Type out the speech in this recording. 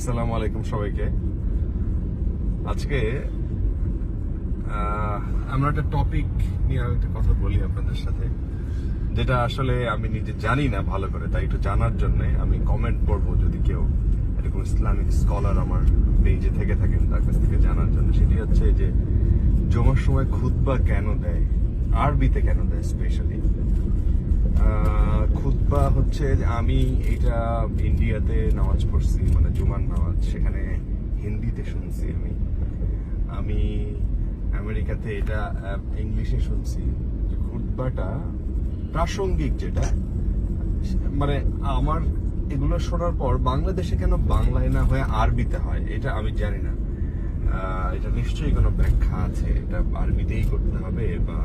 আসসালামু আলাইকুম সবাইকে। আজকে আমরা একটা টপিক নিয়ে একটা কথা বলি আপনাদের সাথে, যেটা আসলে আমি নিজে জানি না ভালো করে, তাই একটু জানার জন্য আমি কমেন্ট করবো যদি কেউ এরকম ইসলামিক স্কলার আমার পেজে থেকে থাকেন তার কাছ থেকে জানার জন্য। সেটি হচ্ছে যে জুমার সময় খুতবা কেন দেয়, আরবিতে কেন দেয় স্পেশালি। খুতবা হচ্ছে আমি এটা ইন্ডিয়াতে নামাজ পড়ছি, মানে জুমার নামাজ, সেখানে হিন্দিতে শুনছি। আমি আমেরিকাতে এটা ইংলিশে শুনছি। খুতবাটা প্রাসঙ্গিক, যেটা মানে আমার এগুলো শোনার পর বাংলাদেশে কেন বাংলায় না হয়ে আরবিতে হয় এটা আমি জানি না। এটা নিশ্চয়ই কোনো ব্যাখ্যা আছে, এটা আরবিতেই করতে হবে বা